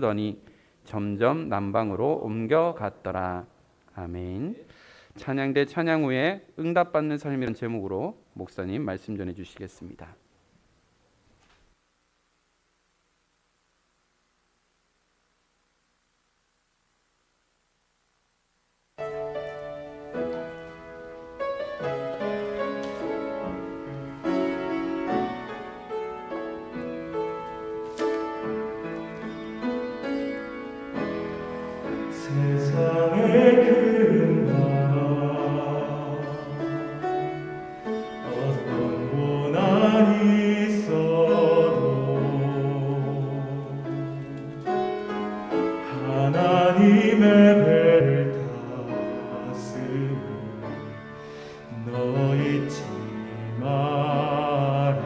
더니 점점 남방으로 옮겨갔더라. 아멘. 찬양대 찬양 후에 응답받는 삶이라는 제목으로 목사님 말씀 전해 주시겠습니다. 세상의 큰 나라 어떤 고난이 있어도 하나님의 배를 탔으니 너 잊지 말아라.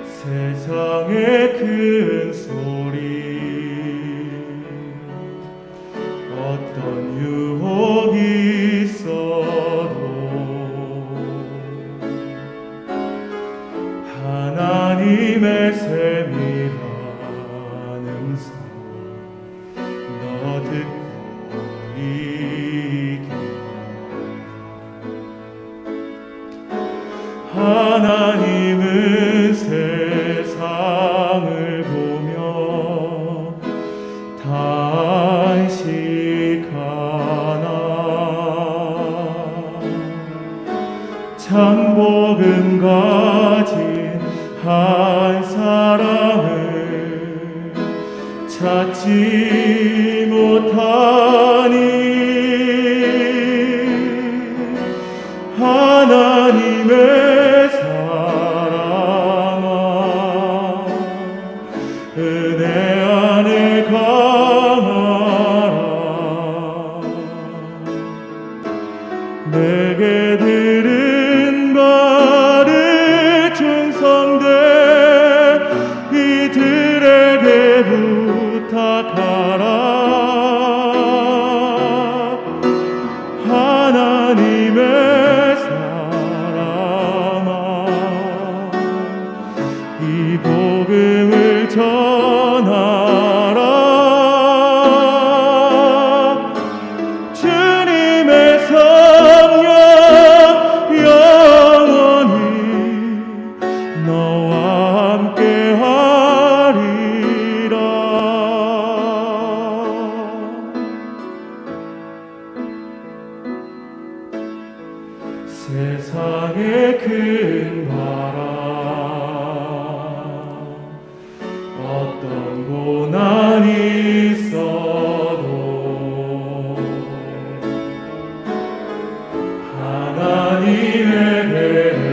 세상의 큰 소리 어떤 유혹이 있어도 하나님의 세밀한 음성 너 듣고 이겨. 하나님은 세상을 보며 단식하나 참복음 가진 한 사람을 찾지 못하니 하나님의 사랑아 은혜 안에 강하라. 내게 들은 말을 충성되 이들에게 부탁하라. 하나님의 사랑아 이 복음을 전하라. 주님의 성령 영원히 너와 함께하리라. 세상의 큰 바람 어떤 고난이 있어도 하나님의 배를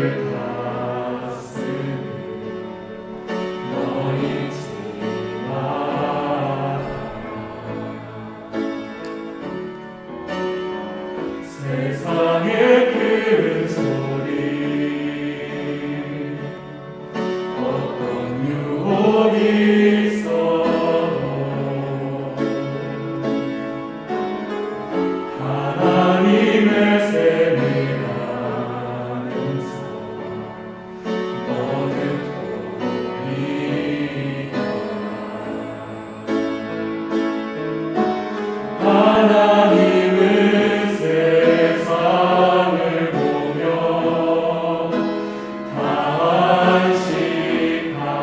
탔으니 너 잊지 마라. 세상의 큰 소리 어떤 유혹이 있어도 하나님의 세밀한 음성 너 듣고 이겨라. 하나님은 세상을 보며 단식하나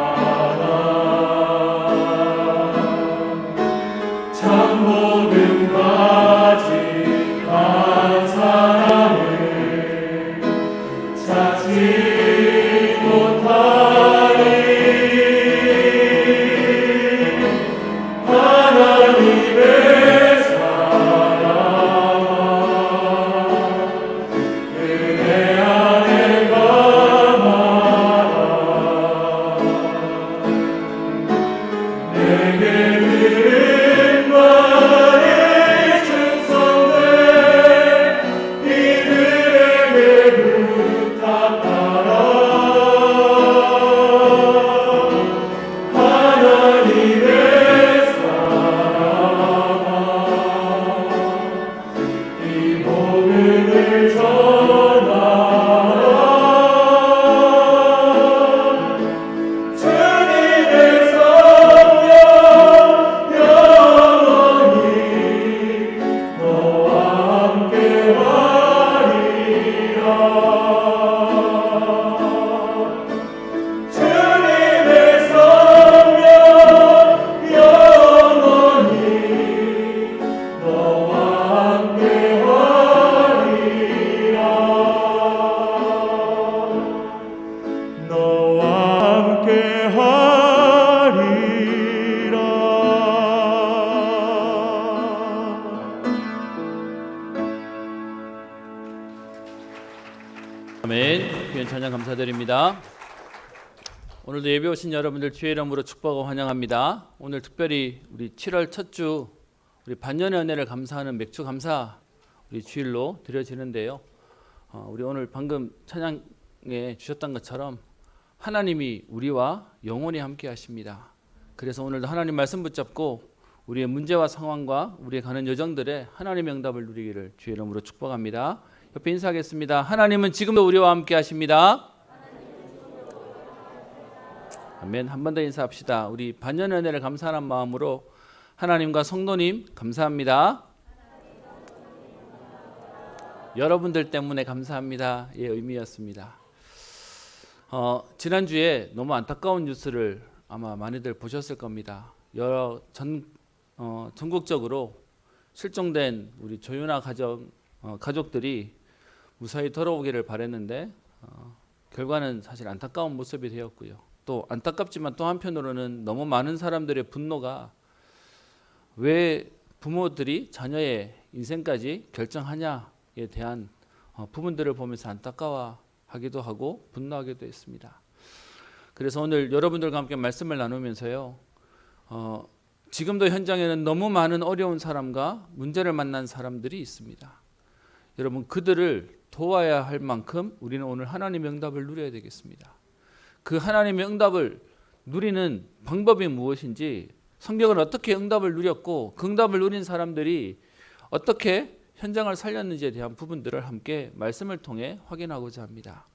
감사합니다. 오늘도 예배 오신 여러분들 주의 이름으로 축복하고 환영합니다. 오늘 특별히 우리 7월 첫 주 우리 반년의 은혜를 감사하는 맥주 감사 우리 주일로 드려지는데요. 우리 오늘 방금 찬양에 주셨던 것처럼 하나님이 우리와 영원히 함께 하십니다. 그래서 오늘도 하나님 말씀 붙잡고 우리의 문제와 상황과 우리의 가는 여정들에 하나님의 응답을 누리기를 주의 이름으로 축복합니다. 옆에 인사하겠습니다. 하나님은 지금도 우리와 함께 하십니다. 아멘. 한 번 더 인사합시다. 우리 반년의 은혜를 감사하는 마음으로 하나님과 성도님 감사합니다. 여러분들 때문에 감사합니다. 의 의미였습니다. 지난주에 너무 안타까운 뉴스를 아마 많이들 보셨을 겁니다. 전국적으로 실종된 우리 조윤아 가족들이 무사히 돌아오기를 바랬는데 결과는 사실 안타까운 모습이 되었고요. 또 안타깝지만 또 한편으로는 너무 많은 사람들의 분노가 왜 부모들이 자녀의 인생까지 결정하냐에 대한 부분들을 보면서 안타까워하기도 하고 분노하기도 했습니다. 그래서 오늘 여러분들과 함께 말씀을 나누면서요. 지금도 현장에는 너무 많은 어려운 사람과 문제를 만난 사람들이 있습니다. 여러분 그들을 도와야 할 만큼 우리는 오늘 하나님의 응답을 누려야 되겠습니다. 그 하나님의 응답을 누리는 방법이 무엇인지 성경은 어떻게 응답을 누렸고 그 응답을 누린 사람들이 어떻게 현장을 살렸는지에 대한 부분들을 함께 말씀을 통해 확인하고자 합니다.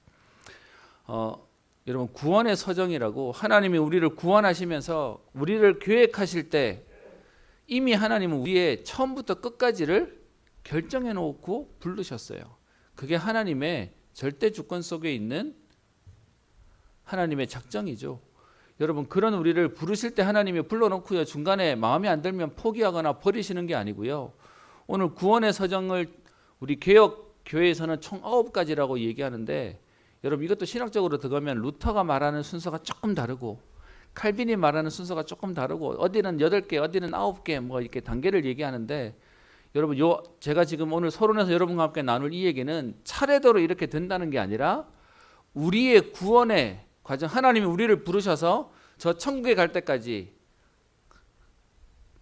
여러분 구원의 서정이라고 하나님이 우리를 구원하시면서 우리를 계획하실 때 이미 하나님은 우리의 처음부터 끝까지를 결정해 놓고 부르셨어요. 그게 하나님의 절대 주권 속에 있는 하나님의 작정이죠. 여러분 그런 우리를 부르실 때 하나님이 불러놓고요 중간에 마음에 안 들면 포기하거나 버리시는 게 아니고요. 오늘 구원의 서정을 우리 개혁교회에서는 총 9가지라고 얘기하는데 여러분 이것도 신학적으로 들어가면 루터가 말하는 순서가 조금 다르고 칼빈이 말하는 순서가 조금 다르고 어디는 8개 어디는 9개 뭐 이렇게 단계를 얘기하는데 여러분 제가 지금 오늘 서론에서 여러분과 함께 나눌 이 얘기는 차례대로 이렇게 된다는 게 아니라 우리의 구원의 과정 하나님이 우리를 부르셔서 저 천국에 갈 때까지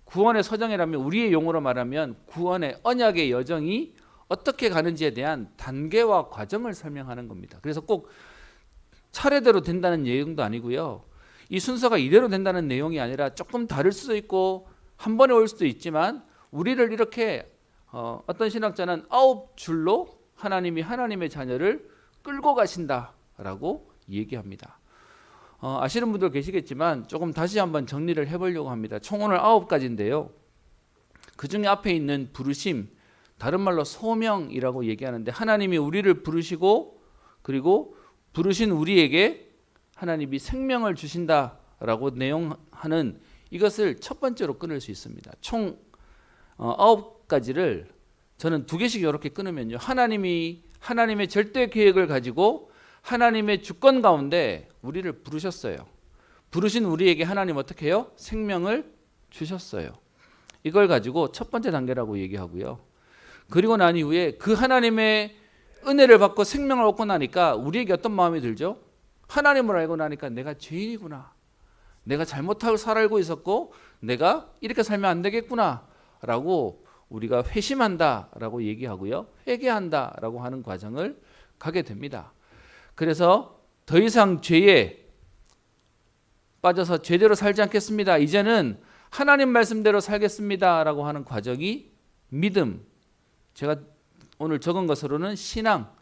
구원의 서정이라면 우리의 용어로 말하면 구원의 언약의 여정이 어떻게 가는지에 대한 단계와 과정을 설명하는 겁니다. 그래서 꼭 차례대로 된다는 내용도 아니고요. 이 순서가 이대로 된다는 내용이 아니라 조금 다를 수도 있고 한 번에 올 수도 있지만 우리를 이렇게 어떤 신학자는 9줄로 하나님이 하나님의 자녀를 끌고 가신다라고 얘기합니다. 아시는 분들 계시겠지만 조금 다시 한번 정리를 해보려고 합니다. 총 오늘 9가지인데요. 그 중에 앞에 있는 부르심, 다른 말로 소명이라고 얘기하는데 하나님이 우리를 부르시고 그리고 부르신 우리에게 하나님이 생명을 주신다라고 내용하는 이것을 첫 번째로 끊을 수 있습니다. 총 9가지를 저는 2개씩 이렇게 끊으면요. 하나님의 절대 계획을 가지고 하나님의 주권 가운데 우리를 부르셨어요. 부르신 우리에게 하나님 어떻게 해요? 생명을 주셨어요. 이걸 가지고 첫 번째 단계라고 얘기하고요. 그리고 난 이후에 그 하나님의 은혜를 받고 생명을 얻고 나니까 우리에게 어떤 마음이 들죠? 하나님을 알고 나니까 내가 죄인이구나. 내가 잘못하고 살고 있었고 내가 이렇게 살면 안 되겠구나 라고 우리가 회심한다라고 얘기하고요. 회개한다라고 하는 과정을 가게 됩니다. 그래서 더 이상 죄에 빠져서 죄대로 살지 않겠습니다. 이제는 하나님 말씀대로 살겠습니다라고 하는 과정이 믿음. 제가 오늘 적은 것으로는 신앙.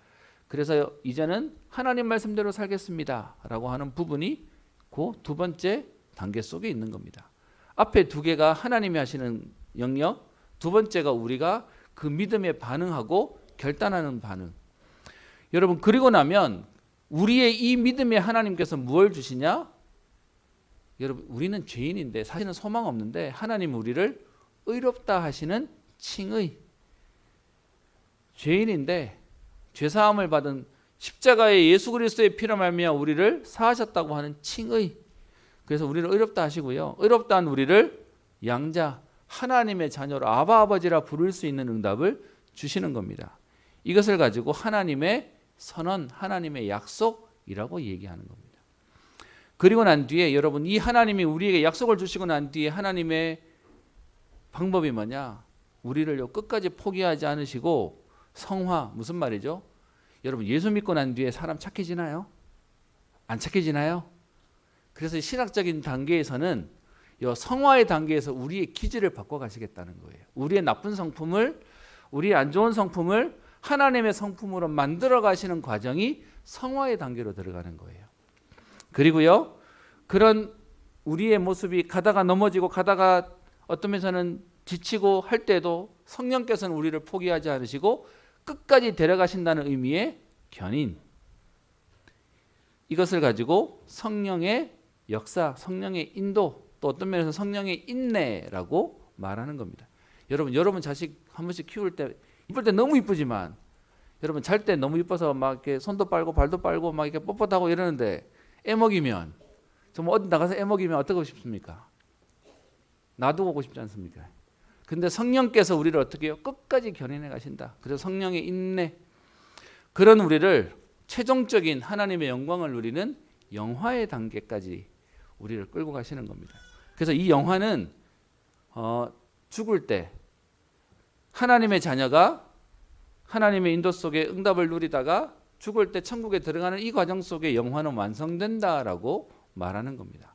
그래서 이제는 하나님 말씀대로 살겠습니다라고 하는 부분이 그 2번째 단계 속에 있는 겁니다. 앞에 2개가 하나님이 하시는 영역, 2번째가 우리가 그 믿음에 반응하고 결단하는 반응. 여러분 그리고 나면 우리의 이 믿음에 하나님께서 무엇을 주시냐? 여러분 우리는 죄인인데 사실은 소망 없는데 하나님 우리를 의롭다 하시는 칭의. 죄인인데 죄사함을 받은 십자가의 예수 그리스도의 피로 말미암아 우리를 사하셨다고 하는 칭의. 그래서 우리를 의롭다 하시고요. 의롭다 한 우리를 양자 하나님의 자녀로 아바 아버지라 부를 수 있는 응답을 주시는 겁니다. 이것을 가지고 하나님의 선언, 하나님의 약속 얘기하는 겁니다. 그리고 난 뒤에 여러분 이 하나님이 우리에게 약속을 주시고 난 뒤에 하나님의 방법이 뭐냐? 우리를 끝까지 포기하지 않으시고 성화, 무슨 말이죠? 여러분 예수 믿고 난 뒤에 사람 착해지나요? 안 착해지나요? 그래서 신학적인 단계에서는 이 성화의 단계에서 우리의 기질을 바꿔가시겠다는 거예요. 우리의 나쁜 성품을, 우리의 안 좋은 성품을 하나님의 성품으로 만들어 가시는 과정이 성화의 단계로 들어가는 거예요. 그리고요, 그런 우리의 모습이 가다가 넘어지고 가다가 어떤 면에서는 지치고 할 때도 성령께서는 우리를 포기하지 않으시고 끝까지 데려가신다는 의미의 견인, 이것을 가지고 성령의 역사, 성령의 인도, 또 어떤 면에서 성령의 인내라고 말하는 겁니다. 여러분 자식 한 번씩 키울 때 이쁠 때 너무 이쁘지만 여러분 잘 때 너무 이뻐서 막 이렇게 손도 빨고 발도 빨고 막 이렇게 뻣뻣하고 이러는데 애 먹이면 정말 어디 나가서 애 먹이면 어떻게 싶습니까? 놔두고 오고 싶지 않습니까? 근데 성령께서 우리를 어떻게 해요? 끝까지 견인해 가신다. 그래서 성령의 인내, 그런 우리를 최종적인 하나님의 영광을 누리는 영화의 단계까지 우리를 끌고 가시는 겁니다. 그래서 이 영화는 죽을 때 하나님의 자녀가 하나님의 인도 속에 응답을 누리다가 죽을 때 천국에 들어가는 이 과정 속에 영화는 완성된다라고 말하는 겁니다.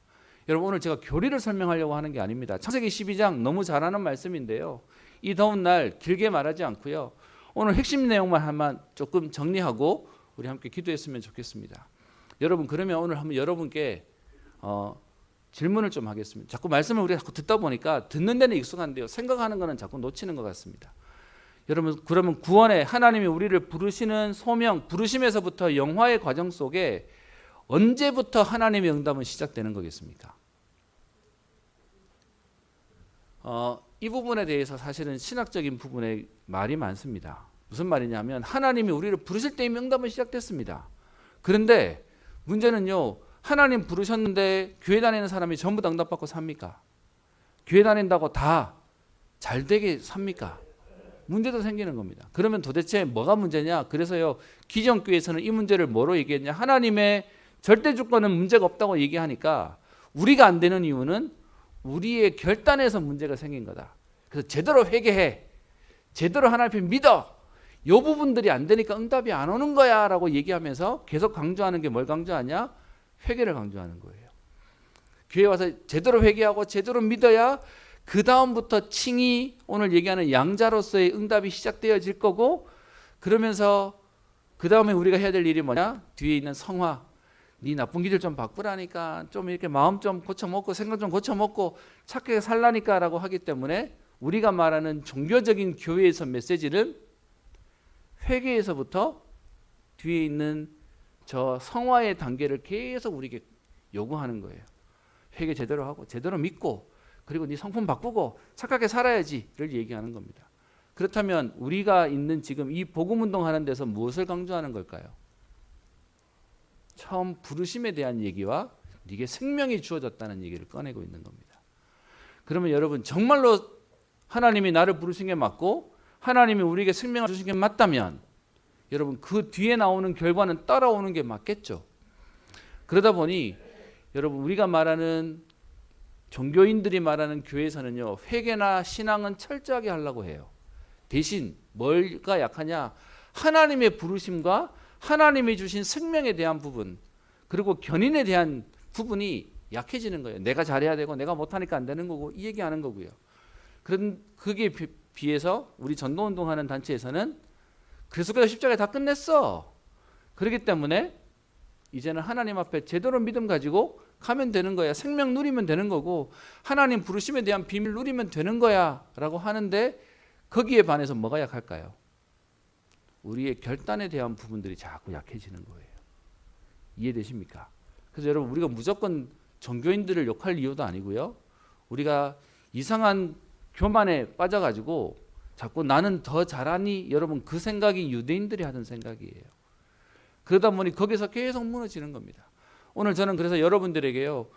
여러분 오늘 제가 교리를 설명하려고 하는 게 아닙니다. 창세기 12장 너무 잘하는 말씀인데요. 이 더운 날 길게 말하지 않고요. 오늘 핵심 내용만 한번 조금 정리하고 우리 함께 기도했으면 좋겠습니다. 여러분 그러면 오늘 한번 여러분께 질문을 좀 하겠습니다. 자꾸 말씀을 우리가 자꾸 듣다 보니까 듣는 데는 익숙한데요. 생각하는 거는 자꾸 놓치는 것 같습니다. 여러분 그러면 구원에 하나님이 우리를 부르시는 소명, 부르심에서부터 영화의 과정 속에 언제부터 하나님의 응답은 시작되는 거겠습니까? 이 부분에 대해서 사실은 신학적인 부분에 말이 많습니다. 무슨 말이냐면 하나님이 우리를 부르실 때 이미 응답은 시작됐습니다. 그런데 문제는요, 하나님 부르셨는데 교회 다니는 사람이 전부 다 응답받고 삽니까? 교회 다닌다고 다 잘되게 삽니까? 문제도 생기는 겁니다. 그러면 도대체 뭐가 문제냐? 그래서요, 기존교회에서는 이 문제를 뭐로 얘기했냐? 하나님의 절대 주권은 문제가 없다고 얘기하니까 우리가 안 되는 이유는 우리의 결단에서 문제가 생긴 거다. 그래서 제대로 회개해, 제대로 하나님 앞에 믿어, 이 부분들이 안 되니까 응답이 안 오는 거야 라고 얘기하면서 계속 강조하는 게 뭘 강조하냐? 회개를 강조하는 거예요. 교회 와서 제대로 회개하고 제대로 믿어야 그 다음부터 칭이 오늘 얘기하는 양자로서의 응답이 시작되어질 거고, 그러면서 그 다음에 우리가 해야 될 일이 뭐냐? 뒤에 있는 성화, 네 나쁜 기질 좀 바꾸라니까, 좀 이렇게 마음 좀 고쳐먹고 생각 좀 고쳐먹고 착하게 살라니까 라고 하기 때문에 우리가 말하는 종교적인 교회에서 메시지는 회개에서부터 뒤에 있는 저 성화의 단계를 계속 우리에게 요구하는 거예요. 회개 제대로 하고 제대로 믿고 그리고 네 성품 바꾸고 착하게 살아야지를 얘기하는 겁니다. 그렇다면 우리가 있는 지금 이 복음운동 하는 데서 무엇을 강조하는 걸까요? 처음 부르심에 대한 얘기와 네게 생명이 주어졌다는 얘기를 꺼내고 있는 겁니다. 그러면 여러분 정말로 하나님이 나를 부르신 게 맞고 하나님이 우리에게 생명을 주신 게 맞다면 여러분 그 뒤에 나오는 결과는 따라오는 게 맞겠죠. 그러다 보니 여러분 우리가 말하는 종교인들이 말하는 교회에서는요, 회개나 신앙은 철저하게 하려고 해요. 대신 뭘가 약하냐? 하나님의 부르심과 하나님이 주신 생명에 대한 부분, 그리고 견인에 대한 부분이 약해지는 거예요. 내가 잘해야 되고 내가 못하니까 안 되는 거고 이 얘기하는 거고요. 그런 그게 비해서 우리 전도운동하는 단체에서는 그리스도가 십자가에 다 끝냈어. 그렇기 때문에 이제는 하나님 앞에 제대로 믿음 가지고 가면 되는 거야. 생명 누리면 되는 거고 하나님 부르심에 대한 비밀 누리면 되는 거야 라고 하는데, 거기에 반해서 뭐가 약할까요? 우리의 결단에 대한 부분들이 자꾸 약해지는 거예요. 이해되십니까? 그래서 여러분 우리가 무조건 종교인들을 욕할 이유도 아니고요, 우리가 이상한 교만에 빠져가지고 자꾸 나는 더 잘하니, 여러분 그 생각이 유대인들이 하던 생각이에요. 그러다 보니 거기서 계속 무너지는 겁니다. 오늘 저는 그래서 여러분들에게요,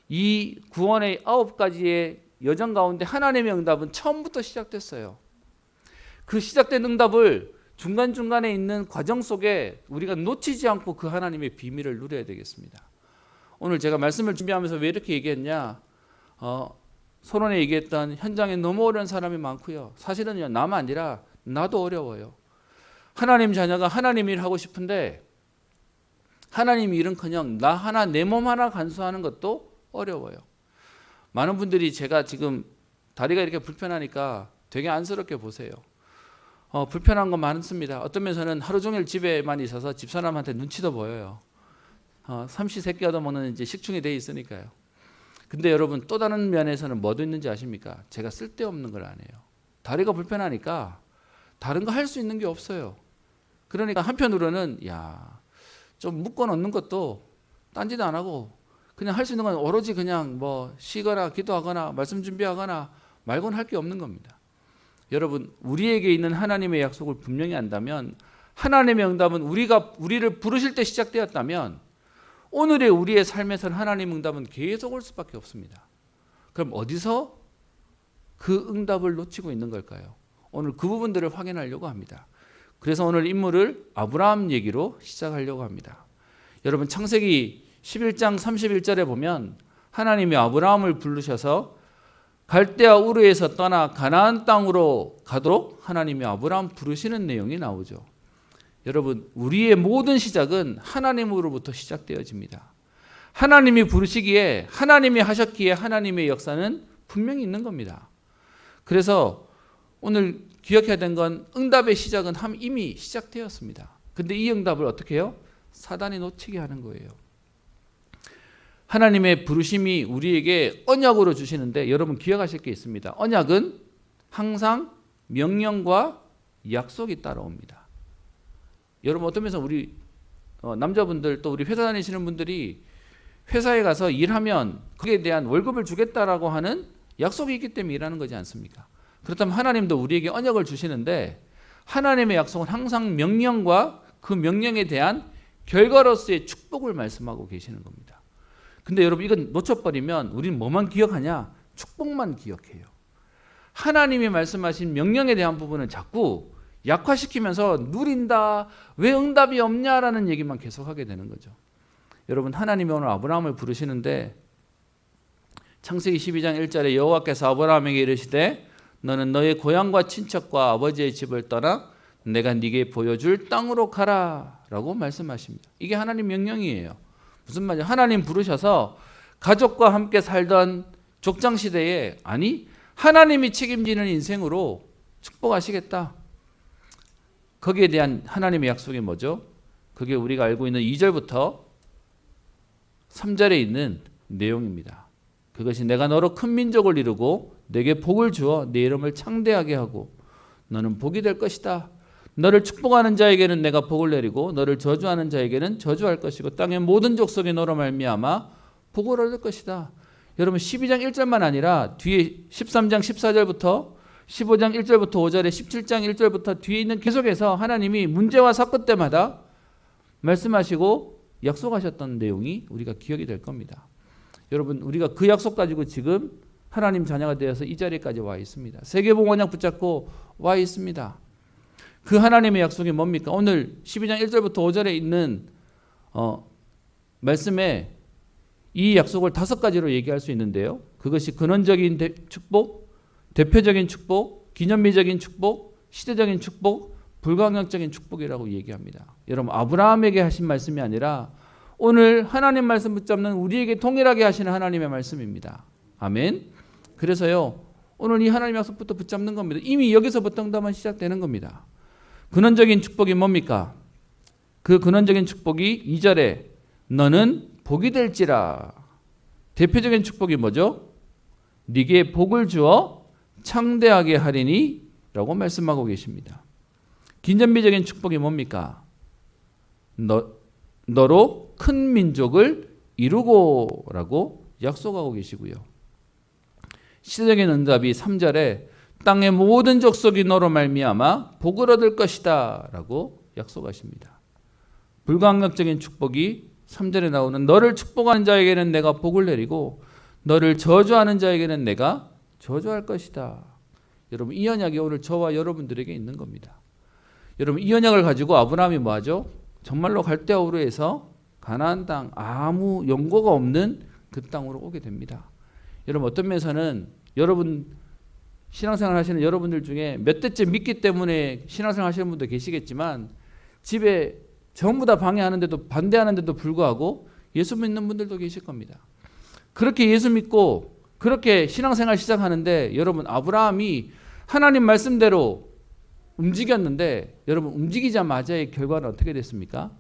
이 구원의 9가지의 여정 가운데 하나님의 응답은 처음부터 시작됐어요. 그 시작된 응답을 중간중간에 있는 과정 속에 우리가 놓치지 않고 그 하나님의 비밀을 누려야 되겠습니다. 오늘 제가 말씀을 준비하면서 왜 이렇게 얘기했냐? 서론에 얘기했던 현장에 너무 어려운 사람이 많고요. 사실은요, 나만 아니라 나도 어려워요. 하나님 자녀가 하나님 일 하고 싶은데 하나님 일은커녕 나 하나 내 몸 하나 간수하는 것도 어려워요. 많은 분들이 제가 지금 다리가 이렇게 불편하니까 되게 안쓰럽게 보세요. 불편한 거 많습니다. 어떤 면에서는 하루 종일 집에만 있어서 집사람한테 눈치도 보여요. 삼시세끼 얻어먹는 이제 식충이 돼 있으니까요. 근데 여러분 또 다른 면에서는 뭐도 있는지 아십니까? 제가 쓸데없는 걸 안 해요. 다리가 불편하니까 다른 거 할 수 있는 게 없어요. 그러니까 한편으로는 좀 묶어 놓는 것도 딴짓 안 하고 그냥 할 수 있는 건 오로지 그냥 뭐 쉬거나 기도하거나 말씀 준비하거나 말고는 할 게 없는 겁니다. 여러분 우리에게 있는 하나님의 약속을 분명히 안다면 하나님의 응답은 우리를 부르실 때 시작되었다면 오늘의 우리의 삶에서는 하나님 응답은 계속 올 수밖에 없습니다. 그럼 어디서 그 응답을 놓치고 있는 걸까요? 오늘 그 부분들을 확인하려고 합니다. 그래서 오늘 인물을 아브라함 얘기로 시작하려고 합니다. 여러분 창세기 11장 31절에 보면 하나님이 아브라함을 부르셔서 갈대아 우르에서 떠나 가나안 땅으로 가도록 하나님이 아브라함 부르시는 내용이 나오죠. 여러분 우리의 모든 시작은 하나님으로부터 시작되어집니다. 하나님이 부르시기에 하나님이 하셨기에 하나님의 역사는 분명히 있는 겁니다. 그래서 오늘 기억해야 되는 건 응답의 시작은 이미 시작되었습니다. 근데 이 응답을 어떻게 해요? 사단이 놓치게 하는 거예요. 하나님의 부르심이 우리에게 언약으로 주시는데 여러분 기억하실 게 있습니다. 언약은 항상 명령과 약속이 따라옵니다. 여러분 어떤 면에서 우리 남자분들 또 우리 회사 다니시는 분들이 회사에 가서 일하면 그에 대한 월급을 주겠다라고 하는 약속이 있기 때문에 일하는 거지 않습니까? 그렇다면 하나님도 우리에게 언약을 주시는데 하나님의 약속은 항상 명령과 그 명령에 대한 결과로서의 축복을 말씀하고 계시는 겁니다. 근데 여러분 이건 놓쳐버리면 우리는 뭐만 기억하냐? 축복만 기억해요. 하나님이 말씀하신 명령에 대한 부분을 자꾸 약화시키면서 누린다, 왜 응답이 없냐라는 얘기만 계속하게 되는 거죠. 여러분 하나님이 오늘 아브라함을 부르시는데 창세기 12장 1절에 여호와께서 아브라함에게 이르시되 너는 너의 고향과 친척과 아버지의 집을 떠나 내가 네게 보여줄 땅으로 가라 라고 말씀하십니다. 이게 하나님 명령이에요. 무슨 말이에요? 하나님 부르셔서 가족과 함께 살던 족장시대에 하나님이 책임지는 인생으로 축복하시겠다. 거기에 대한 하나님의 약속이 뭐죠? 그게 우리가 알고 있는 2절부터 3절에 있는 내용입니다. 그것이 내가 너로 큰 민족을 이루고 내게 복을 주어 내 이름을 창대하게 하고 너는 복이 될 것이다. 너를 축복하는 자에게는 내가 복을 내리고 너를 저주하는 자에게는 저주할 것이고 땅의 모든 족속이 너로 말미암아 복을 얻을 것이다. 여러분 12장 1절만 아니라 뒤에 13장 14절부터 15장 1절부터 5절에 17장 1절부터 뒤에 있는 계속해서 하나님이 문제와 사건 때마다 말씀하시고 약속하셨던 내용이 우리가 기억이 될 겁니다. 여러분 우리가 그 약속 가지고 지금 하나님 자녀가 되어서 이 자리까지 와 있습니다. 세계복음 언약 붙잡고 와 있습니다. 그 하나님의 약속이 뭡니까? 오늘 12장 1절부터 5절에 있는 말씀에 이 약속을 5가지로 얘기할 수 있는데요. 그것이 근원적인 축복, 대표적인 축복, 기념비적인 축복, 시대적인 축복, 불가항력적인 축복이라고 얘기합니다. 여러분 아브라함에게 하신 말씀이 아니라 오늘 하나님 말씀 붙잡는 우리에게 동일하게 하시는 하나님의 말씀입니다. 아멘. 그래서요 오늘 이 하나님의 약속부터 붙잡는 겁니다. 이미 여기서부터 응답은 시작되는 겁니다. 근원적인 축복이 뭡니까? 그 근원적인 축복이 2절에 너는 복이 될지라. 대표적인 축복이 뭐죠? 네게 복을 주어 창대하게 하리니 라고 말씀하고 계십니다. 기념비적인 축복이 뭡니까? 너로 큰 민족을 이루고 라고 약속하고 계시고요. 시대적인 응답이 3절에 땅의 모든 족속이 너로 말미암아 복을 얻을 것이다 라고 약속하십니다. 불가항력적인 축복이 3절에 나오는 너를 축복하는 자에게는 내가 복을 내리고 너를 저주하는 자에게는 내가 저주할 것이다. 여러분 이 언약이 오늘 저와 여러분들에게 있는 겁니다. 여러분 이 언약을 가지고 아브라함이 뭐하죠? 정말로 갈대아우르에서 가나안 땅 아무 연고가 없는 그 땅으로 오게 됩니다. 여러분 어떤 면에서는 여러분 신앙생활 하시는 여러분들 중에 몇 대째 믿기 때문에 신앙생활 하시는 분도 계시겠지만 집에 전부 다 방해하는데도 반대하는데도 불구하고 예수 믿는 분들도 계실 겁니다. 그렇게 예수 믿고 그렇게 신앙생활 시작하는데 여러분 아브라함이 하나님 말씀대로 움직였는데 여러분 움직이자마자의 결과는 어떻게 됐습니까?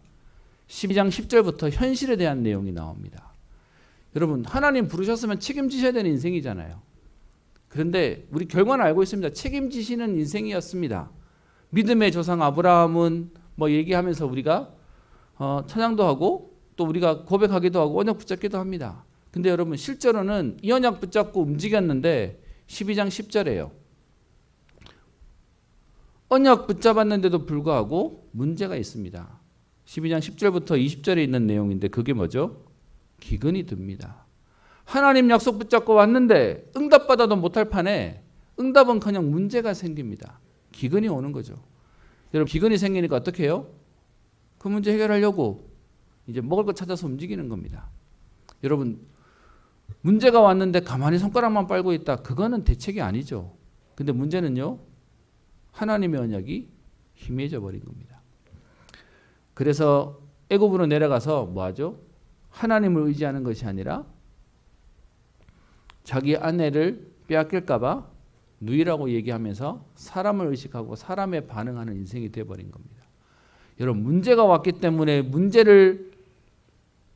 12장 10절부터 현실에 대한 내용이 나옵니다. 여러분 하나님 부르셨으면 책임지셔야 되는 인생이잖아요. 그런데 우리 결과는 알고 있습니다. 책임지시는 인생이었습니다. 믿음의 조상 아브라함은 뭐 얘기하면서 우리가 찬양도 하고 또 우리가 고백하기도 하고 언약 붙잡기도 합니다. 근데 여러분 실제로는 이 언약 붙잡고 움직였는데 12장 10절에요. 언약 붙잡았는데도 불구하고 문제가 있습니다. 12장 10절부터 20절에 있는 내용인데 그게 뭐죠? 기근이 듭니다. 하나님 약속 붙잡고 왔는데 응답받아도 못할 판에 응답은커녕 문제가 생깁니다. 기근이 오는 거죠. 여러분 기근이 생기니까 어떻게 해요? 그 문제 해결하려고 이제 먹을 거 찾아서 움직이는 겁니다. 여러분 문제가 왔는데 가만히 손가락만 빨고 있다. 그거는 대책이 아니죠. 근데 문제는요. 하나님의 언약이 희미해져 버린 겁니다. 그래서 애굽으로 내려가서 뭐하죠? 하나님을 의지하는 것이 아니라 자기 아내를 빼앗길까 봐 누이라고 얘기하면서 사람을 의식하고 사람에 반응하는 인생이 되어버린 겁니다. 여러분 문제가 왔기 때문에 문제를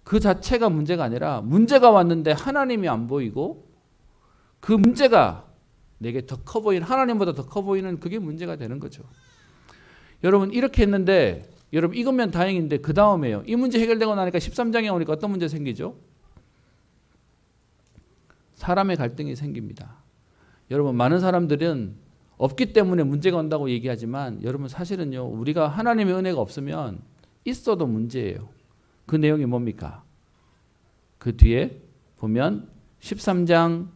그 자체가 문제가 아니라 문제가 왔는데 하나님이 안 보이고 그 문제가 내게 더 커 보이는 하나님보다 더 커 보이는 그게 문제가 되는 거죠. 여러분 이렇게 했는데 여러분 이거면 다행인데 그 다음에요. 이 문제 해결되고 나니까 13장에 오니까 어떤 문제 생기죠? 사람의 갈등이 생깁니다. 여러분 많은 사람들은 없기 때문에 문제가 온다고 얘기하지만 여러분 사실은요. 우리가 하나님의 은혜가 없으면 있어도 문제예요. 그 내용이 뭡니까? 그 뒤에 보면 13장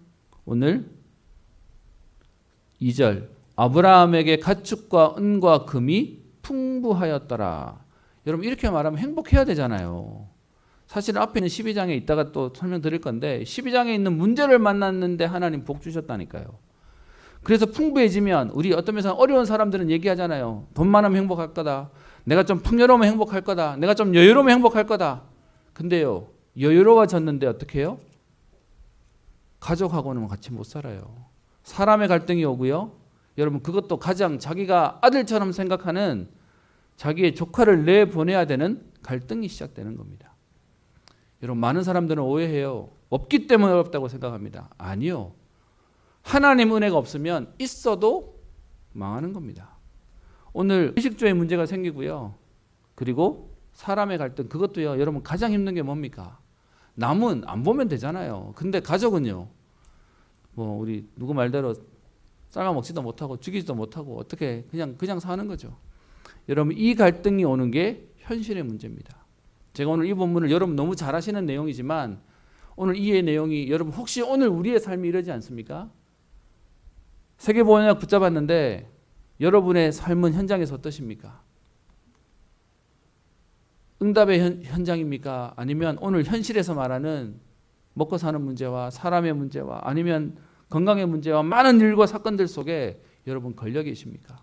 오늘 2절 아브라함에게 가축과 은과 금이 풍부하였더라. 여러분 이렇게 말하면 행복해야 되잖아요. 사실 앞에 있는 12장에 있다가 또 설명드릴 건데 12장에 있는 문제를 만났는데 하나님 복 주셨다니까요. 그래서 풍부해지면 우리 어떤 면에서 어려운 사람들은 얘기하잖아요. 돈 많으면 행복할 거다. 내가 좀 풍요로우면 행복할 거다. 내가 좀 여유로우면 행복할 거다. 근데요. 여유로워졌는데 어떻게 해요? 가족하고는 같이 못 살아요. 사람의 갈등이 오고요. 여러분 그것도 가장 자기가 아들처럼 생각하는 자기의 조카를 내보내야 되는 갈등이 시작되는 겁니다. 여러분 많은 사람들은 오해해요. 없기 때문에 어렵다고 생각합니다. 아니요. 하나님 은혜가 없으면 있어도 망하는 겁니다. 오늘 의식주의 문제가 생기고요. 그리고 사람의 갈등 그것도요. 여러분 가장 힘든 게 뭡니까? 남은 안 보면 되잖아요. 근데 가족은요. 뭐 우리 누구 말대로 삶아 먹지도 못하고 죽이지도 못하고 어떻게 그냥 사는 거죠. 여러분 이 갈등이 오는 게 현실의 문제입니다. 제가 오늘 이 본문을 여러분 너무 잘 아시는 내용이지만 오늘 이 내용이 여러분 혹시 오늘 우리의 삶이 이러지 않습니까? 세계보건약 붙잡았는데 여러분의 삶은 현장에서 어떠십니까? 응답의 현장입니까? 아니면 오늘 현실에서 말하는 먹고 사는 문제와 사람의 문제와 아니면 건강의 문제와 많은 일과 사건들 속에 여러분 걸려 계십니까?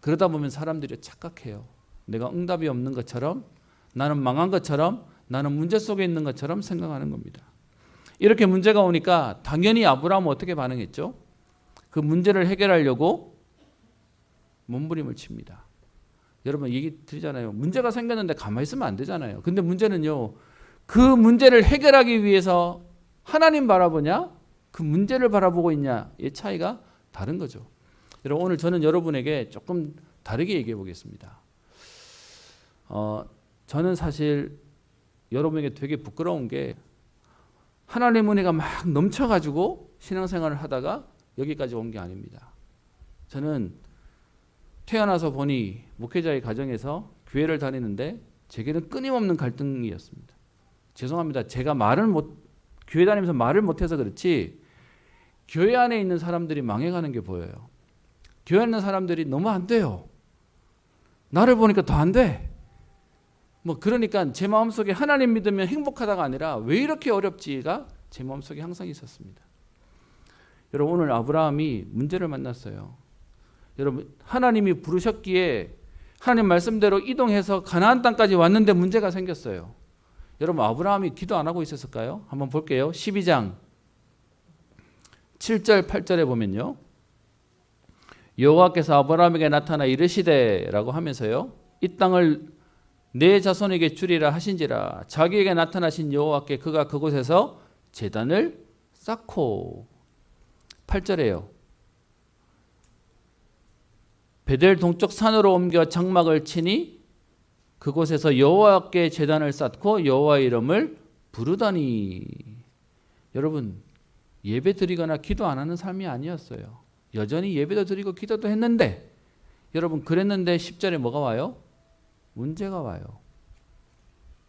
그러다 보면 사람들이 착각해요. 내가 응답이 없는 것처럼 나는 망한 것처럼 나는 문제 속에 있는 것처럼 생각하는 겁니다. 이렇게 문제가 오니까 당연히 아브라함은 어떻게 반응했죠? 그 문제를 해결하려고 몸부림을 칩니다. 여러분 얘기 드리잖아요. 문제가 생겼는데 가만히 있으면 안 되잖아요. 근데 문제는요. 그 문제를 해결하기 위해서 하나님 바라보냐? 그 문제를 바라보고 있냐의 차이가 다른 거죠. 여러분 오늘 저는 여러분에게 조금 다르게 얘기해 보겠습니다. 저는 사실 여러분에게 되게 부끄러운 게 하나님 은혜가 막 넘쳐가지고 신앙생활을 하다가 여기까지 온 게 아닙니다. 저는 태어나서 보니 목회자의 가정에서 교회를 다니는데 제게는 끊임없는 갈등이었습니다. 죄송합니다. 제가 교회 다니면서 말을 못해서 그렇지 교회 안에 있는 사람들이 망해가는 게 보여요. 교회 안에 있는 사람들이 너무 안 돼요. 나를 보니까 더 안 돼. 뭐 그러니까 제 마음속에 하나님 믿으면 행복하다가 아니라 왜 이렇게 어렵지가 제 마음속에 항상 있었습니다. 여러분 오늘 아브라함이 문제를 만났어요. 여러분 하나님이 부르셨기에 하나님 말씀대로 이동해서 가나안 땅까지 왔는데 문제가 생겼어요. 여러분 아브라함이 기도 안 하고 있었을까요? 한번 볼게요. 12장 7절 8절에 보면요. 여호와께서 아브라함에게 나타나 이르시되라고 하면서요. 이 땅을 내 자손에게 주리라 하신지라 자기에게 나타나신 여호와께 그가 그곳에서 제단을 쌓고 8절에요. 베델 동쪽 산으로 옮겨 장막을 치니 그곳에서 여호와께 제단을 쌓고 여호와의 이름을 부르더니 여러분 예배 드리거나 기도 안 하는 삶이 아니었어요. 여전히 예배도 드리고 기도도 했는데 여러분 그랬는데 10절에 뭐가 와요? 문제가 와요.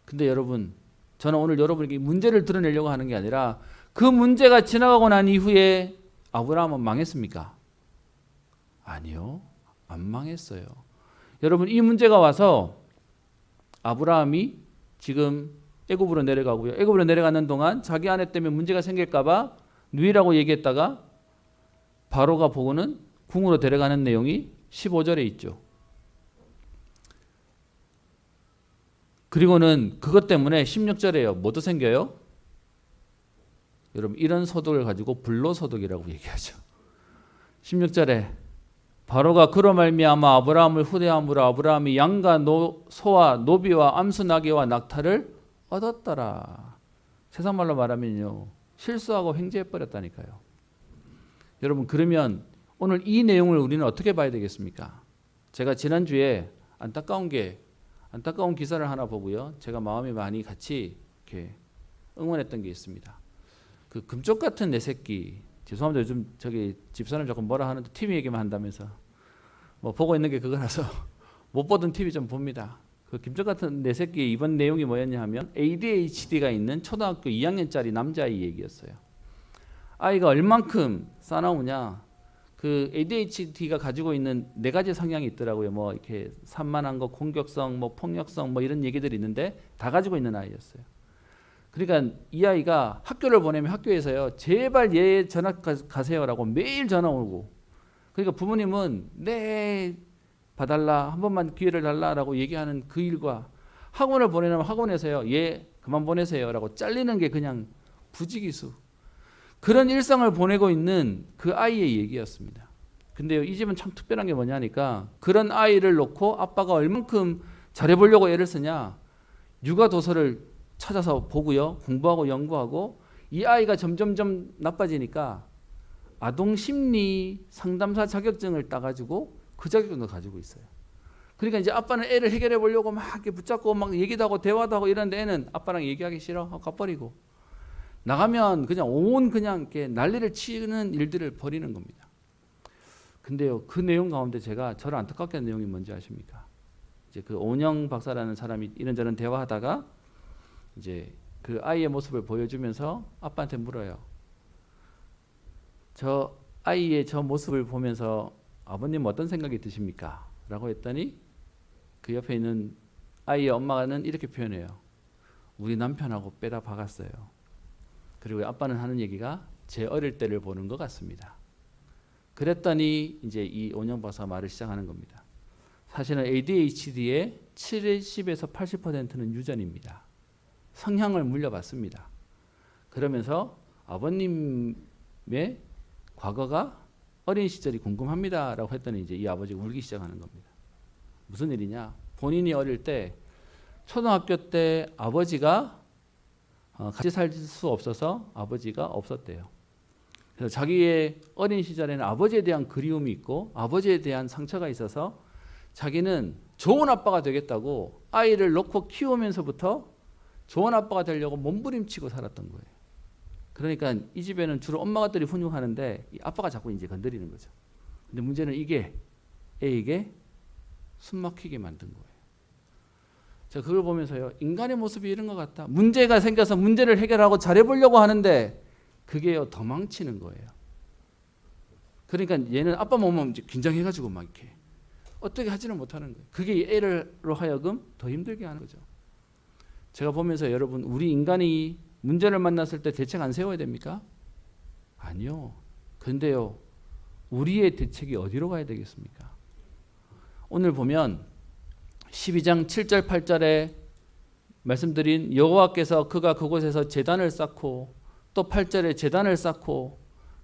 근데 여러분 저는 오늘 여러분에게 문제를 드러내려고 하는 게 아니라 그 문제가 지나가고 난 이후에 아브라함은 망했습니까? 아니요. 안 망했어요. 여러분 이 문제가 와서 아브라함이 지금 애굽으로 내려가고요. 애굽으로 내려가는 동안 자기 아내 때문에 문제가 생길까 봐 누이라고 얘기했다가 바로가 보고는 궁으로 데려가는 내용이 15절에 있죠. 그리고는 그것 때문에 16절에요. 뭐도 생겨요? 여러분 이런 소득을 가지고 불로소득이라고 얘기하죠. 16절에 바로가 그로 말미암아 아브라함을 후대함으로 아브라함이 양과 소와 노비와 암수 나귀와 낙타를 얻었더라. 세상 말로 말하면요. 실수하고 횡재해 버렸다니까요. 여러분 그러면 오늘 이 내용을 우리는 어떻게 봐야 되겠습니까? 제가 지난주에 안타까운 기사를 하나 보고요. 제가 마음이 많이 같이 이렇게 응원했던 게 있습니다. 그 금쪽 같은 내 새끼. 죄송합니다. 요즘 저기 집사람 자꾸 뭐라 하는데 TV 얘기만 한다면서 뭐 보고 있는 게 그거라서 못 보던 TV 좀 봅니다. 그 김쪽 같은 내 새끼 이번 내용이 뭐였냐 하면 ADHD가 있는 초등학교 2학년짜리 남자아이 얘기였어요. 아이가 얼만큼 싸나우냐. 그 ADHD가 가지고 있는 4가지 성향이 있더라고요. 뭐 이렇게 산만한 거, 공격성, 뭐 폭력성, 뭐 이런 얘기들이 있는데 다 가지고 있는 아이였어요. 그러니까 이 아이가 학교를 보내면 학교에서요. 제발 얘 전학 가세요라고 매일 전화 오고. 그러니까 부모님은 네 봐달라 한 번만 기회를 달라라고 얘기하는 그 일과 학원을 보내면 학원에서요. 얘 그만 보내세요라고 잘리는 게 그냥 부지기수. 그런 일상을 보내고 있는 그 아이의 얘기였습니다. 근데요, 이 집은 참 특별한 게 뭐냐니까 그런 아이를 놓고 아빠가 얼만큼 잘해보려고 애를 쓰냐. 육아 도서를 찾아서 보고요. 공부하고 연구하고 이 아이가 점점점 나빠지니까 아동심리 상담사 자격증을 따가지고 그 자격증도 가지고 있어요. 그러니까 이제 아빠는 애를 해결해 보려고 막 이렇게 붙잡고 막 얘기도 하고 대화도 하고 이런데 애는 아빠랑 얘기하기 싫어 하고 가버리고 나가면 그냥 그냥 이렇게 난리를 치는 일들을 벌이는 겁니다. 근데요, 그 내용 가운데 제가 저를 안타깝게 한 내용이 뭔지 아십니까? 이제 그 오은영 박사라는 사람이 이런저런 대화하다가 이제 그 아이의 모습을 보여주면서 아빠한테 물어요. 저 아이의 저 모습을 보면서 아버님 어떤 생각이 드십니까? 라고 했더니 그 옆에 있는 아이의 엄마는 이렇게 표현해요. 우리 남편하고 빼다 박았어요. 그리고 아빠는 하는 얘기가 제 어릴 때를 보는 것 같습니다. 그랬더니 이제 이 오은영 박사 말을 시작하는 겁니다. 사실은 ADHD의 70에서 80%는 유전입니다. 성향을 물려받습니다. 그러면서 아버님의 과거가 어린 시절이 궁금합니다라고 했더니 이제 이 아버지가 울기 시작하는 겁니다. 무슨 일이냐? 본인이 어릴 때 초등학교 때 아버지가 같이 살 수 없어서 아버지가 없었대요. 그래서 자기의 어린 시절에는 아버지에 대한 그리움이 있고 아버지에 대한 상처가 있어서 자기는 좋은 아빠가 되겠다고 아이를 놓고 키우면서부터 좋은 아빠가 되려고 몸부림치고 살았던 거예요. 그러니까 이 집에는 주로 엄마들이 훈육하는데 이 아빠가 자꾸 이제 건드리는 거죠. 근데 문제는 이게 애에게 숨막히게 만든 거예요. 제가 그걸 보면서요. 인간의 모습이 이런 것 같다. 문제가 생겨서 문제를 해결하고 잘해보려고 하는데 그게요. 더 망치는 거예요. 그러니까 얘는 아빠 몸은 이제 긴장해가지고 막 이렇게 어떻게 하지는 못하는 거예요. 그게 애로 하여금 더 힘들게 하는 거죠. 제가 보면서 여러분, 우리 인간이 문제를 만났을 때 대책 안 세워야 됩니까? 아니요. 근데요, 우리의 대책이 어디로 가야 되겠습니까? 오늘 보면 12장 7절 8절에 말씀드린 여호와께서 그가 그곳에서 제단을 쌓고 또 8절에 제단을 쌓고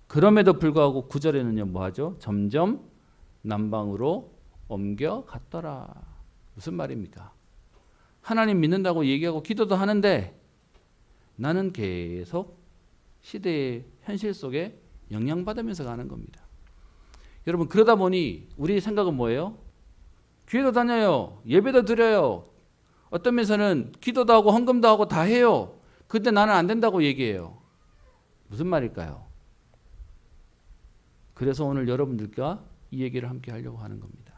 그럼에도 불구하고 9절에는요 뭐하죠? 점점 남방으로 옮겨갔더라. 무슨 말입니까? 하나님 믿는다고 얘기하고 기도도 하는데 나는 계속 시대의 현실 속에 영향받으면서 가는 겁니다. 여러분, 그러다 보니 우리 생각은 뭐예요? 교회도 다녀요. 예배도 드려요. 어떤 면에서는 기도도 하고 헌금도 하고 다 해요. 근데 나는 안 된다고 얘기해요. 무슨 말일까요? 그래서 오늘 여러분들과 이 얘기를 함께 하려고 하는 겁니다.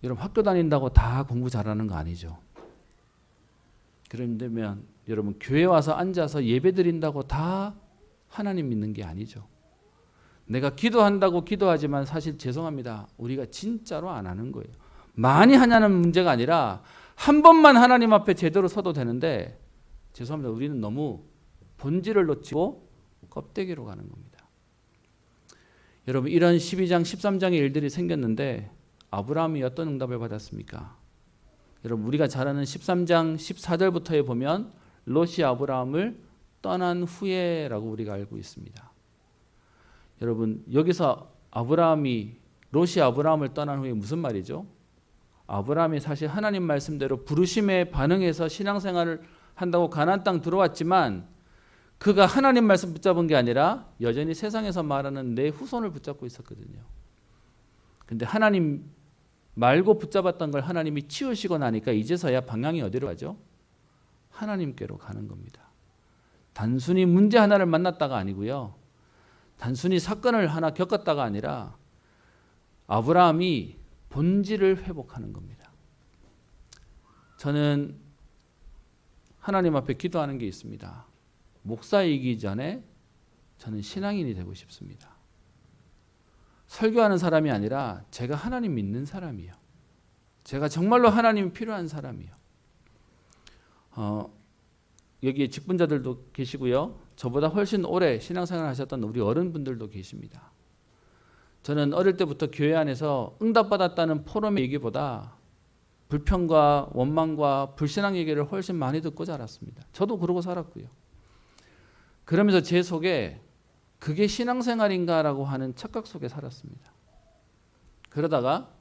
여러분, 학교 다닌다고 다 공부 잘하는 거 아니죠. 그러면 여러분, 교회 와서 앉아서 예배 드린다고 다 하나님 믿는 게 아니죠. 내가 기도한다고 기도하지만 사실 죄송합니다. 우리가 진짜로 안 하는 거예요. 많이 하냐는 문제가 아니라 한 번만 하나님 앞에 제대로 서도 되는데 죄송합니다. 우리는 너무 본질을 놓치고 껍데기로 가는 겁니다. 여러분, 이런 12장 13장의 일들이 생겼는데 아브라함이 어떤 응답을 받았습니까? 여러분, 우리가 잘 아는 13장 14절부터에 보면 롯이 아브라함을 떠난 후에라고 우리가 알고 있습니다. 여러분, 여기서 롯이 아브라함을 떠난 후에 무슨 말이죠? 아브라함이 사실 하나님 말씀대로 부르심에 반응해서 신앙생활을 한다고 가나안 땅 들어왔지만 그가 하나님 말씀 붙잡은 게 아니라 여전히 세상에서 말하는 내 후손을 붙잡고 있었거든요. 근데 하나님 말고 붙잡았던 걸 하나님이 치우시고 나니까 이제서야 방향이 어디로 가죠? 하나님께로 가는 겁니다. 단순히 문제 하나를 만났다가 아니고요. 단순히 사건을 하나 겪었다가 아니라 아브라함이 본질을 회복하는 겁니다. 저는 하나님 앞에 기도하는 게 있습니다. 목사이기 전에 저는 신앙인이 되고 싶습니다. 설교하는 사람이 아니라 제가 하나님 믿는 사람이요. 제가 정말로 하나님이 필요한 사람이요. 여기에 직분자들도 계시고요. 저보다 훨씬 오래 신앙생활 하셨던 우리 어른분들도 계십니다. 저는 어릴 때부터 교회 안에서 응답받았다는 포럼의 얘기보다 불평과 원망과 불신앙 얘기를 훨씬 많이 듣고 자랐습니다. 저도 그러고 살았고요. 그러면서 제 속에 그게 신앙생활인가라고 하는 착각 속에 살았습니다. 그러다가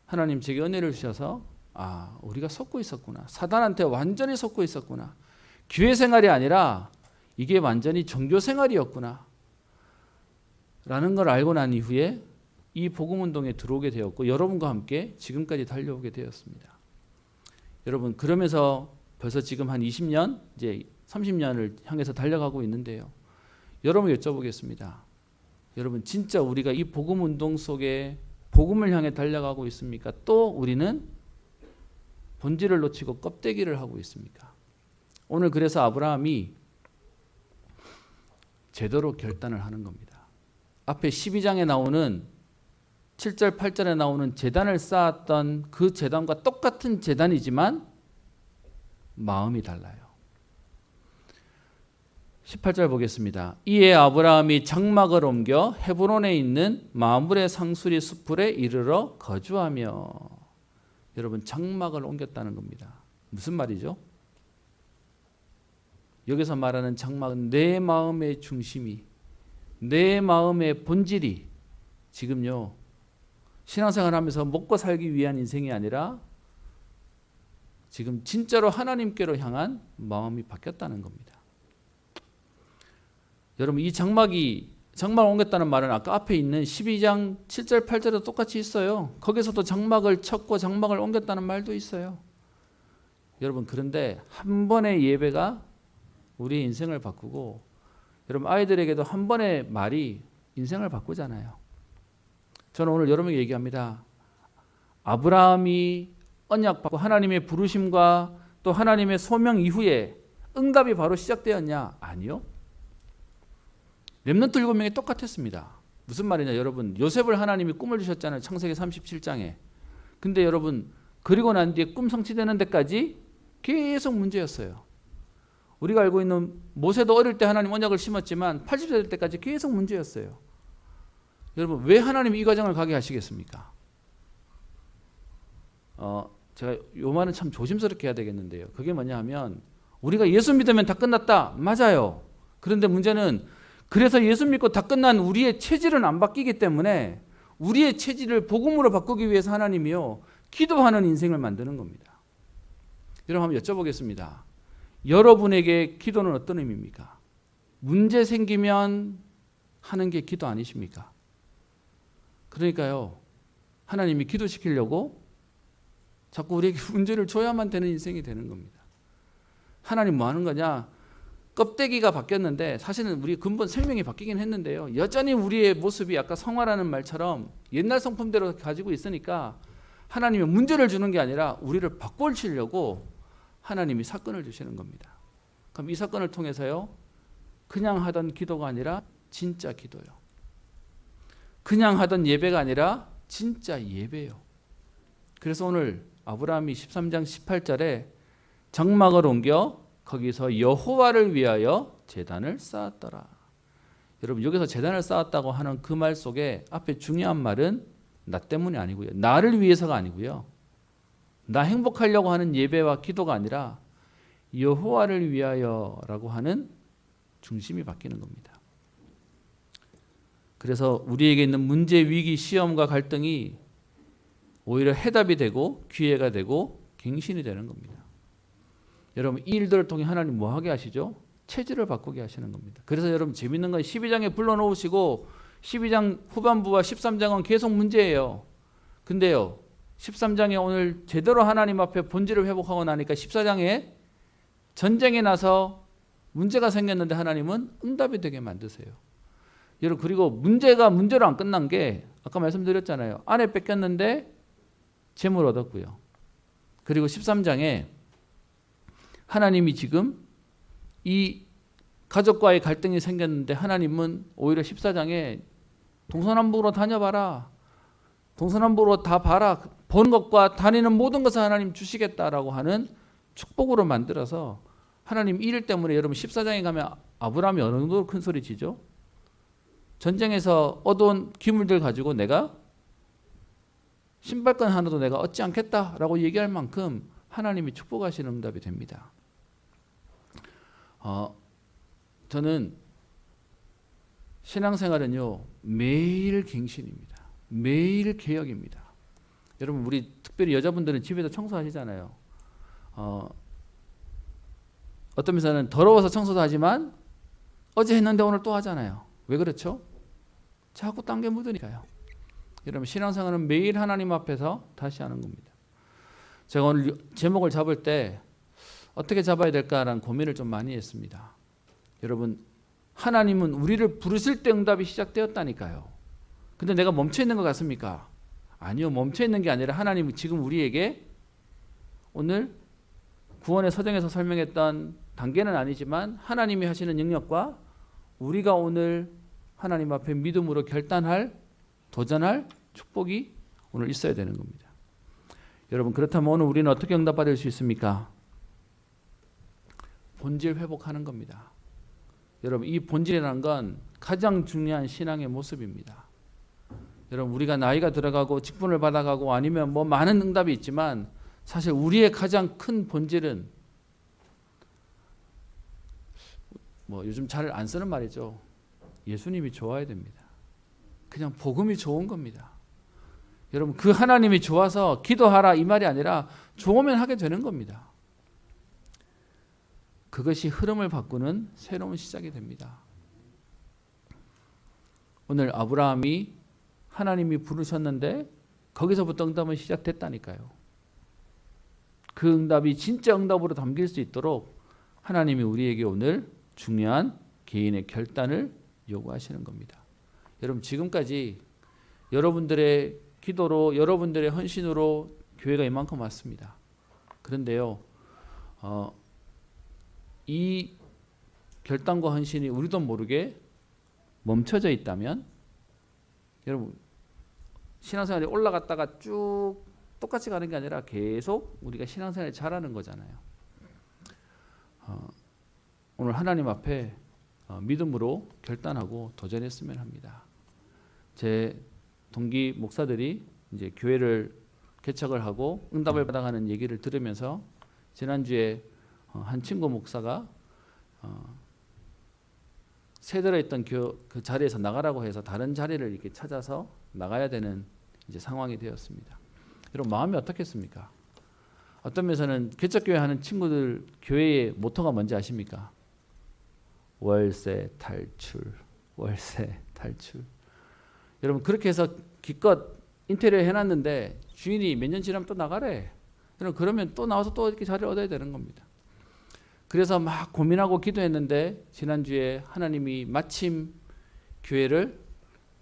하나님 제게 은혜를 주셔서 우리가 속고 있었구나. 사단한테 완전히 속고 있었구나. 교회 생활이 아니라 이게 완전히 종교 생활이었구나 라는 걸 알고 난 이후에 이 복음운동에 들어오게 되었고 여러분과 함께 지금까지 달려오게 되었습니다. 여러분, 그러면서 벌써 지금 한 20년 이제 30년을 향해서 달려가고 있는데요. 여러분 여쭤보겠습니다. 여러분, 진짜 우리가 이 복음운동 속에 복음을 향해 달려가고 있습니까? 또 우리는 본질을 놓치고 껍데기를 하고 있습니까? 오늘 그래서 아브라함이 제대로 결단을 하는 겁니다. 앞에 12장에 나오는 7절 8절에 나오는 제단을 쌓았던 그 제단과 똑같은 제단이지만 마음이 달라요. 18절 보겠습니다. 이에 아브라함이 장막을 옮겨 헤브론에 있는 마므레 상수리 숲풀에 이르러 거주하며. 여러분, 장막을 옮겼다는 겁니다. 무슨 말이죠? 여기서 말하는 장막은 내 마음의 중심이, 내 마음의 본질이 지금요 신앙생활하면서 먹고 살기 위한 인생이 아니라 지금 진짜로 하나님께로 향한 마음이 바뀌었다는 겁니다. 여러분, 이 장막을 옮겼다는 말은 아까 앞에 있는 12장 7절 8절에도 똑같이 있어요. 거기서도 장막을 쳤고 장막을 옮겼다는 말도 있어요. 여러분, 그런데 한 번의 예배가 우리의 인생을 바꾸고, 여러분 아이들에게도 한 번의 말이 인생을 바꾸잖아요. 저는 오늘 여러분에게 얘기합니다. 아브라함이 언약받고 하나님의 부르심과 또 하나님의 소명 이후에 응답이 바로 시작되었냐? 아니요. 렘넌트 7명이 똑같았습니다. 무슨 말이냐 여러분, 요셉을 하나님이 꿈을 주셨잖아요. 창세기 37장에. 근데 여러분 그리고 난 뒤에 꿈 성취되는 데까지 계속 문제였어요. 우리가 알고 있는 모세도 어릴 때 하나님 언약을 심었지만 80세 될 때까지 계속 문제였어요. 여러분 왜 하나님이 이 과정을 가게 하시겠습니까? 제가 요 말은 참 조심스럽게 해야 되겠는데요. 그게 뭐냐 하면 우리가 예수 믿으면 다 끝났다. 맞아요. 그런데 문제는 그래서 예수 믿고 다 끝난 우리의 체질은 안 바뀌기 때문에 우리의 체질을 복음으로 바꾸기 위해서 하나님이요 기도하는 인생을 만드는 겁니다. 여러분 한번 여쭤보겠습니다. 여러분에게 기도는 어떤 의미입니까? 문제 생기면 하는 게 기도 아니십니까? 그러니까요 하나님이 기도시키려고 자꾸 우리에게 문제를 줘야만 되는 인생이 되는 겁니다. 하나님 뭐 하는 거냐? 껍데기가 바뀌었는데 사실은 우리 근본 생명이 바뀌긴 했는데요. 여전히 우리의 모습이 아까 성화라는 말처럼 옛날 성품대로 가지고 있으니까 하나님이 문제를 주는 게 아니라 우리를 바꿔치려고 하나님이 사건을 주시는 겁니다. 그럼 이 사건을 통해서요. 그냥 하던 기도가 아니라 진짜 기도요. 그냥 하던 예배가 아니라 진짜 예배요. 그래서 오늘 아브라함이 13장 18절에 장막을 옮겨 거기서 여호와를 위하여 제단을 쌓았더라. 여러분 여기서 제단을 쌓았다고 하는 그 말 속에 앞에 중요한 말은 나 때문이 아니고요. 나를 위해서가 아니고요. 나 행복하려고 하는 예배와 기도가 아니라 여호와를 위하여라고 하는 중심이 바뀌는 겁니다. 그래서 우리에게 있는 문제, 위기, 시험과 갈등이 오히려 해답이 되고 기회가 되고 갱신이 되는 겁니다. 여러분 이 일들을 통해 하나님 뭐 하게 하시죠? 체질을 바꾸게 하시는 겁니다. 그래서 여러분 재밌는 건 12장에 불러놓으시고 12장 후반부와 13장은 계속 문제예요. 근데요 13장에 오늘 제대로 하나님 앞에 본질을 회복하고 나니까 14장에 전쟁에 나서 문제가 생겼는데 하나님은 응답이 되게 만드세요. 여러분 그리고 문제가 문제로 안 끝난 게 아까 말씀드렸잖아요. 아내 뺏겼는데 재물 얻었고요. 그리고 13장에 하나님이 지금 이 가족과의 갈등이 생겼는데 하나님은 오히려 14장에 동서남북으로 다녀봐라. 동서남북으로 다 봐라. 본 것과 다니는 모든 것을 하나님 주시겠다라고 하는 축복으로 만들어서 하나님 이 일 때문에 여러분 14장에 가면 아브라함이 어느 정도 큰 소리 치죠? 전쟁에서 얻어온 기물들 가지고 내가 신발끈 하나도 내가 얻지 않겠다라고 얘기할 만큼 하나님이 축복하시는 응답이 됩니다. 저는 신앙생활은요 매일 갱신입니다. 매일 개혁입니다. 여러분 우리 특별히 여자분들은 집에서 청소하시잖아요. 어떤 면에서는 더러워서 청소도 하지만 어제 했는데 오늘 또 하잖아요. 왜 그렇죠? 자꾸 딴 게 묻으니까요. 여러분 신앙생활은 매일 하나님 앞에서 다시 하는 겁니다. 제가 오늘 제목을 잡을 때 어떻게 잡아야 될까라는 고민을 좀 많이 했습니다. 여러분 하나님은 우리를 부르실 때 응답이 시작되었다니까요. 근데 내가 멈춰 있는 것 같습니까? 아니요. 멈춰 있는 게 아니라 하나님은 지금 우리에게 오늘 구원의 서정에서 설명했던 단계는 아니지만 하나님이 하시는 영역과 우리가 오늘 하나님 앞에 믿음으로 결단할 도전할 축복이 오늘 있어야 되는 겁니다. 여러분 그렇다면 오늘 우리는 어떻게 응답받을 수 있습니까? 본질 회복하는 겁니다. 여러분 이 본질이라는 건 가장 중요한 신앙의 모습입니다. 여러분 우리가 나이가 들어가고 직분을 받아가고 아니면 뭐 많은 응답이 있지만 사실 우리의 가장 큰 본질은 뭐 요즘 잘 안 쓰는 말이죠. 예수님이 좋아야 됩니다. 그냥 복음이 좋은 겁니다. 여러분 그 하나님이 좋아서 기도하라 이 말이 아니라 좋으면 하게 되는 겁니다. 그것이 흐름을 바꾸는 새로운 시작이 됩니다. 오늘 아브라함이 하나님이 부르셨는데 거기서부터 응답은 시작됐다니까요. 그 응답이 진짜 응답으로 담길 수 있도록 하나님이 우리에게 오늘 중요한 개인의 결단을 요구하시는 겁니다. 여러분 지금까지 여러분들의 기도로 여러분들의 헌신으로 교회가 이만큼 왔습니다. 그런데요 이 결단과 헌신이 우리도 모르게 멈춰져 있다면 여러분 신앙생활이 올라갔다가 쭉 똑같이 가는 게 아니라 계속 우리가 신앙생활을 잘하는 거잖아요. 오늘 하나님 앞에 믿음으로 결단하고 도전했으면 합니다. 제 동기 목사들이 이제 교회를 개척을 하고 응답을 받아가는 얘기를 들으면서 지난주에 한 친구 목사가 세대로 있던 그 자리에서 나가라고 해서 다른 자리를 이렇게 찾아서 나가야 되는 이제 상황이 되었습니다. 여러분 마음이 어떻겠습니까? 어떤 면에서는 개척교회 하는 친구들 교회의 모토가 뭔지 아십니까? 월세 탈출, 월세 탈출. 여러분 그렇게 해서 기껏 인테리어 해놨는데 주인이 몇 년 지나면 또 나가래. 그러면 또 나와서 또 이렇게 자리를 얻어야 되는 겁니다. 그래서 막 고민하고 기도했는데 지난주에 하나님이 마침 교회를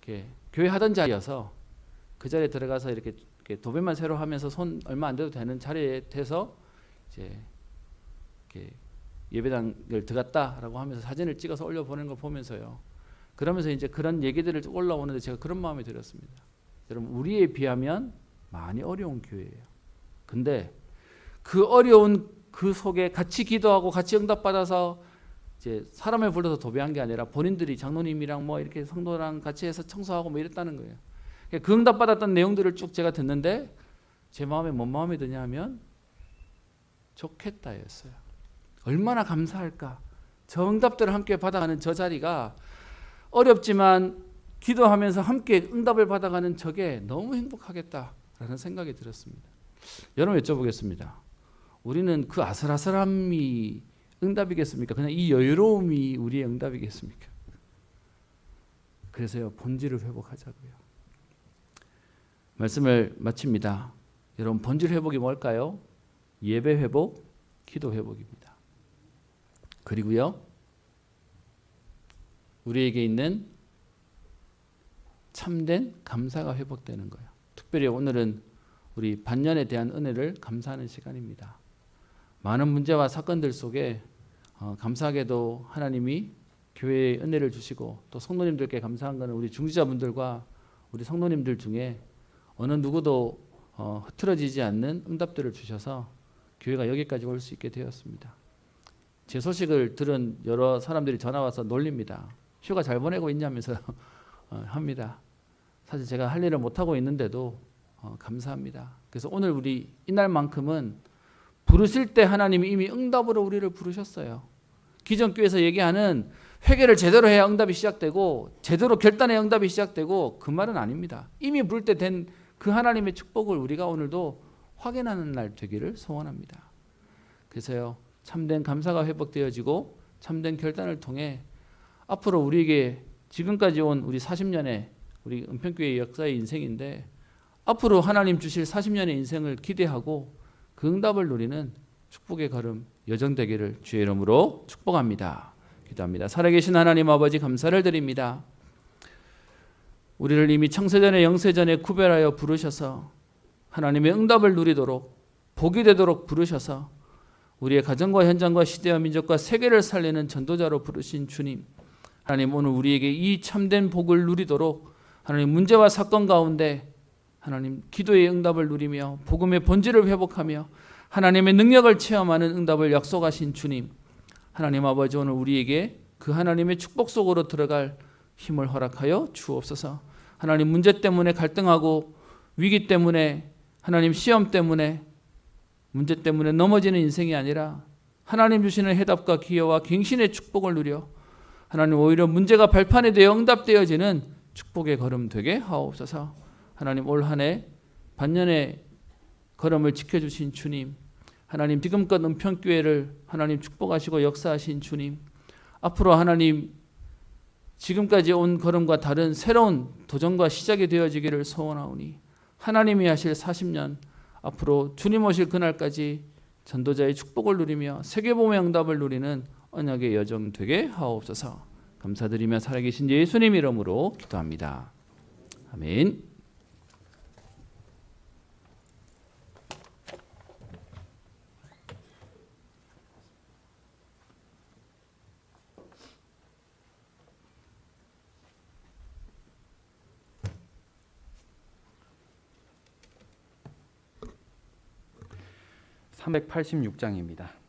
이렇게 교회 하던 자리여서 그 자리에 들어가서 이렇게 도배만 새로 하면서 손 얼마 안 돼도 되는 자리에 돼서 이제 이렇게 예배당을 들어갔다라고 하면서 사진을 찍어서 올려보내는 걸 보면서요. 그러면서 이제 그런 얘기들을 올라오는데 제가 그런 마음이 들었습니다. 여러분 우리에 비하면 많이 어려운 교회예요. 근데 그 어려운 그 속에 같이 기도하고 같이 응답받아서 이제 사람을 불러서 도배한 게 아니라 본인들이 장로님이랑 뭐 이렇게 성도랑 같이 해서 청소하고 뭐 이랬다는 거예요. 그 응답받았던 내용들을 쭉 제가 듣는데 제 마음에 뭔 마음이 드냐면 좋겠다였어요. 얼마나 감사할까. 저 응답들을 함께 받아가는 저 자리가 어렵지만 기도하면서 함께 응답을 받아가는 저게 너무 행복하겠다라는 생각이 들었습니다. 여러분 여쭤보겠습니다. 우리는 그 아슬아슬함이 응답이겠습니까? 그냥 이 여유로움이 우리의 응답이겠습니까? 그래서요 본질을 회복하자고요. 말씀을 마칩니다. 여러분 본질 회복이 뭘까요? 예배 회복, 기도 회복입니다. 그리고요 우리에게 있는 참된 감사가 회복되는 거예요. 특별히 오늘은 우리 반년에 대한 은혜를 감사하는 시간입니다. 많은 문제와 사건들 속에 감사하게도 하나님이 교회에 은혜를 주시고 또 성도님들께 감사한 것은 우리 중지자분들과 우리 성도님들 중에 어느 누구도 흐트러지지 않는 응답들을 주셔서 교회가 여기까지 올 수 있게 되었습니다. 제 소식을 들은 여러 사람들이 전화와서 놀립니다. 휴가 잘 보내고 있냐면서 합니다. 사실 제가 할 일을 못하고 있는데도 감사합니다. 그래서 오늘 우리 이날만큼은 부르실 때 하나님이 이미 응답으로 우리를 부르셨어요. 기존 교회에서 얘기하는 회개를 제대로 해야 응답이 시작되고 제대로 결단해야 응답이 시작되고 그 말은 아닙니다. 이미 부를 때 된 그 하나님의 축복을 우리가 오늘도 확인하는 날 되기를 소원합니다. 그래서요 참된 감사가 회복되어지고 참된 결단을 통해 앞으로 우리에게 지금까지 온 우리 40년의 우리 은평교회의 역사의 인생인데 앞으로 하나님 주실 40년의 인생을 기대하고 그 응답을 누리는 축복의 걸음 여정되기를 주의 이름으로 축복합니다. 기도합니다. 살아계신 하나님 아버지 감사를 드립니다. 우리를 이미 창세전에 영세전에 구별하여 부르셔서 하나님의 응답을 누리도록 복이 되도록 부르셔서 우리의 가정과 현장과 시대와 민족과 세계를 살리는 전도자로 부르신 주님, 하나님 오늘 우리에게 이 참된 복을 누리도록 하나님 문제와 사건 가운데 하나님 기도의 응답을 누리며 복음의 본질을 회복하며 하나님의 능력을 체험하는 응답을 약속하신 주님, 하나님 아버지 오늘 우리에게 그 하나님의 축복 속으로 들어갈 힘을 허락하여 주옵소서. 하나님 문제 때문에 갈등하고 위기 때문에 하나님 시험 때문에 문제 때문에 넘어지는 인생이 아니라 하나님 주시는 해답과 기여와 갱신의 축복을 누려 하나님 오히려 문제가 발판이 되어 응답되어지는 축복의 걸음 되게 하옵소서. 하나님 올 한 해 반년의 걸음을 지켜주신 주님, 하나님 지금껏 은평교회를 하나님 축복하시고 역사하신 주님, 앞으로 하나님 지금까지 온 걸음과 다른 새로운 도전과 시작이 되어지기를 소원하오니 하나님이 하실 40년 앞으로 주님 오실 그날까지 전도자의 축복을 누리며 세계복음의 응답을 누리는 언약의 여정 되게 하옵소서. 감사드리며 살아계신 예수님 이름으로 기도합니다. 아멘. 386장입니다.